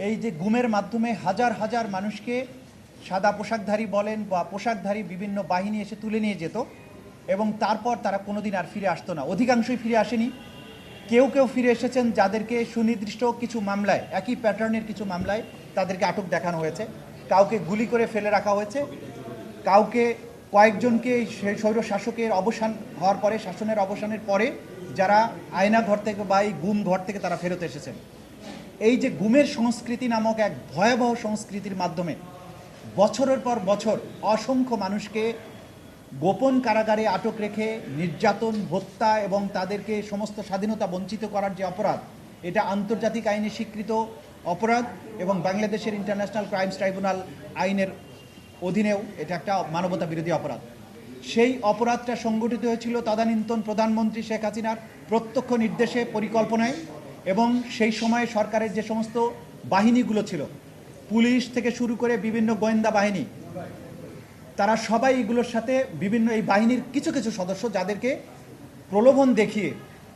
এই যে গুমের মাধ্যমে হাজার হাজার মানুষকে সাদা পোশাকধারী বলেন বা পোশাকধারী বিভিন্ন বাহিনী এসে তুলে নিয়ে যেত এবং তারপর তারা কোনোদিন আর ফিরে আসতো না। অধিকাংশই ফিরে আসেনি। কেউ কেউ ফিরে এসেছেন যাদেরকে সুনির্দিষ্ট কিছু মামলায়, একই প্যাটার্নের কিছু মামলায় তাদেরকে আটক দেখানো হয়েছে। কাউকে গুলি করে ফেলে রাখা হয়েছে, কাউকে কয়েকজনকে স্বৈর শাসকের অবসান হওয়ার পরে, শাসনের অবসানের পরে যারা আয়না ঘর থেকে বা এই গুম ঘর থেকে তারা ফেরত এসেছেন। এই যে গুমের সংস্কৃতি নামক এক ভয়াবহ সংস্কৃতির মাধ্যমে বছরের পর বছর অসংখ্য মানুষকে গোপন কারাগারে আটক রেখে নির্যাতন, হত্যা এবং তাদেরকে সমস্ত স্বাধীনতা বঞ্চিত করার যে অপরাধ, এটা আন্তর্জাতিক আইনে স্বীকৃত অপরাধ এবং বাংলাদেশের ইন্টারন্যাশনাল ক্রাইমস ট্রাইব্যুনাল আইনের অধীনেও এটা একটা মানবতা বিরোধী অপরাধ। সেই অপরাধটা সংগঠিত হয়েছিল তদানীন্তন প্রধানমন্ত্রী শেখ হাসিনার প্রত্যক্ষ নির্দেশে, পরিকল্পনায়, এবং সেই সময়ে সরকারের যে সমস্ত বাহিনীগুলো ছিল, পুলিশ থেকে শুরু করে বিভিন্ন গোয়েন্দা বাহিনী, তারা সবাই এগুলোর সাথে বিভিন্ন এই বাহিনীর কিছু কিছু সদস্য যাদেরকে প্রলোভন দেখিয়ে,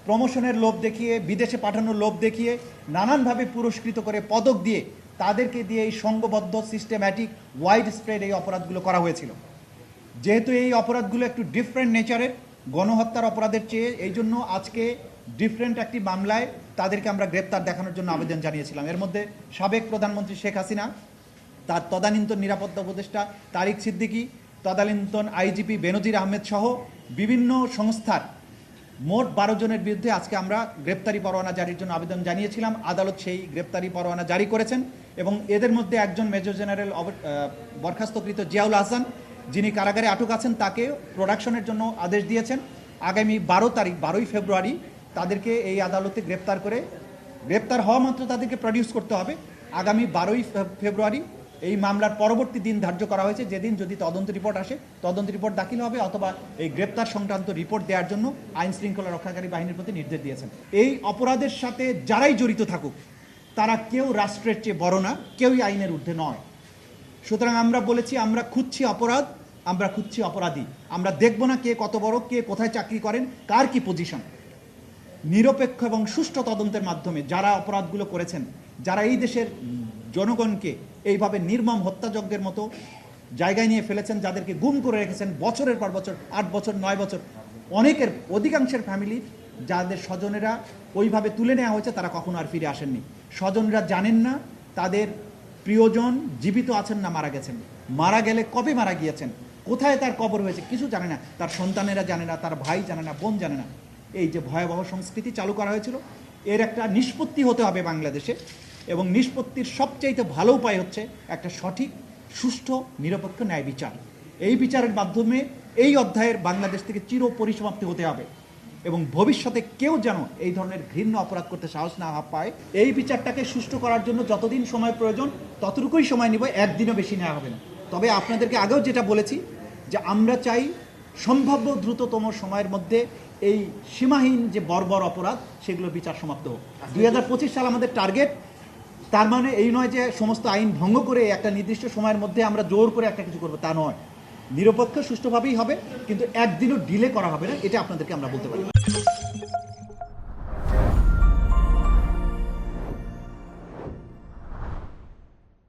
প্রমোশনের লোভ দেখিয়ে, বিদেশে পাঠানোর লোভ দেখিয়ে, নানানভাবে পুরস্কৃত করে পদক দিয়ে তাদেরকে দিয়ে এই সংঘবদ্ধ, সিস্টেম্যাটিক, ওয়াইড স্প্রেড এই অপরাধগুলো করা হয়েছিল। যেহেতু এই অপরাধগুলো একটু ডিফারেন্ট নেচারের, গণহত্যার অপরাধের চেয়ে, এই জন্য আজকে ডিফারেন্ট একটি মামলায় তাদেরকে আমরা গ্রেপ্তার দেখানোর জন্য আবেদন জানিয়েছিলাম। এর মধ্যে সাবেক প্রধানমন্ত্রী শেখ হাসিনা, তার তদানীন্তন নিরাপত্তা উপদেষ্টা তারিক সিদ্দিকী, তদানীন্তন আইজিপি বেনজির আহমেদ সহ বিভিন্ন সংস্থার মোট 12 জনের বিরুদ্ধে আজকে আমরা গ্রেপ্তারি পরোয়ানা জারির জন্য আবেদন জানিয়েছিলাম। আদালত সেই গ্রেপ্তারি পরোয়ানা জারি করেছেন এবং এদের মধ্যে একজন মেজর জেনারেল বরখাস্তকৃত জিয়াউল আহসান, যিনি কারাগারে আটক আছেন, তাকে প্রোডাকশনের জন্য আদেশ দিয়েছেন। আগামী 12 ফেব্রুয়ারি তাদেরকে এই আদালতে গ্রেপ্তার হওয়া মাত্র তাদেরকে প্রডিউস করতে হবে। আগামী 12 ফেব্রুয়ারি এই মামলার পরবর্তী দিন ধার্য করা হয়েছে, যেদিন যদি তদন্ত রিপোর্ট আসে, তদন্ত রিপোর্ট দাখিল হবে, অথবা এই গ্রেপ্তার সংক্রান্ত রিপোর্ট দেওয়ার জন্য আইন শৃঙ্খলা রক্ষাকারী বাহিনীর প্রতি নির্দেশ দিয়েছেন। এই অপরাধের সাথে যারাই জড়িত থাকুক, তারা কেউ রাষ্ট্রের চেয়ে বড় না, কেউই আইনের ঊর্ধ্বে নয়। সুতরাং আমরা বলেছি, আমরা খুঁজছি অপরাধ, আমরা খুঁজছি অপরাধী। আমরা দেখব না কে কত বড়, কে কোথায় চাকরি করেন, কার কি পজিশন। নিরপেক্ষ এবং সুষ্ঠু তদন্তের মাধ্যমে যারা অপরাধগুলো করেছেন, যারা এই দেশের জনগণকে এইভাবে নির্মম হত্যাযজ্ঞের মতো জায়গায় নিয়ে ফেলেছেন, যাদেরকে গুম করে রেখেছেন বছরের পর বছর, 8 বছর 9 বছর, অধিকাংশের ফ্যামিলি যাদের স্বজনেরা ওইভাবে তুলে নেওয়া হয়েছে, তারা কখনো আর ফিরে আসেননি। স্বজনরা জানেন না তাদের প্রিয়জন জীবিত আছেন না মারা গেছেন, মারা গেলে কবে মারা গিয়েছেন, কোথায় তার কবর হয়েছে, কিছু জানে না। তার সন্তানেরা জানে না, তার ভাই জানে না, বোন জানে না। এই যে ভয়াবহ সংস্কৃতি চালু করা হয়েছিল, এর একটা নিষ্পত্তি হতে হবে বাংলাদেশে, এবং নিষ্পত্তির সবচাইতে ভালো উপায় হচ্ছে একটা সঠিক, সুষ্ঠু, নিরপেক্ষ ন্যায় বিচার। এই বিচারের মাধ্যমে এই অধ্যায়ের বাংলাদেশ থেকে চির পরিসমাপ্তি হতে হবে এবং ভবিষ্যতে কেউ যেন এই ধরনের ঘৃণ্য অপরাধ করতে সাহস না পায়। এই বিচারটাকে সুষ্ঠু করার জন্য যতদিন সময় প্রয়োজন ততটুকুই সময় নিব, একদিনও বেশি নেওয়া হবে না। তবে আপনাদেরকে আগেও যেটা বলেছি, যে আমরা চাই সম্ভাব্য দ্রুততম সময়ের মধ্যে এই সীমাহীন যে বর্বর অপরাধ, সেগুলোর বিচার সমাপ্ত হোক। 2025 সাল আমাদের টার্গেট। তার মানে এই নয় যে সমস্ত আইন ভঙ্গ করে একটা নির্দিষ্ট সময়ের মধ্যে আমরা জোর করে একটা কিছু করবো, তা নয়। নিরপেক্ষ সুষ্ঠুভাবেই হবে, কিন্তু একদিনও ডিলে করা হবে না, এটা আপনাদেরকে আমরা বলতে পারি।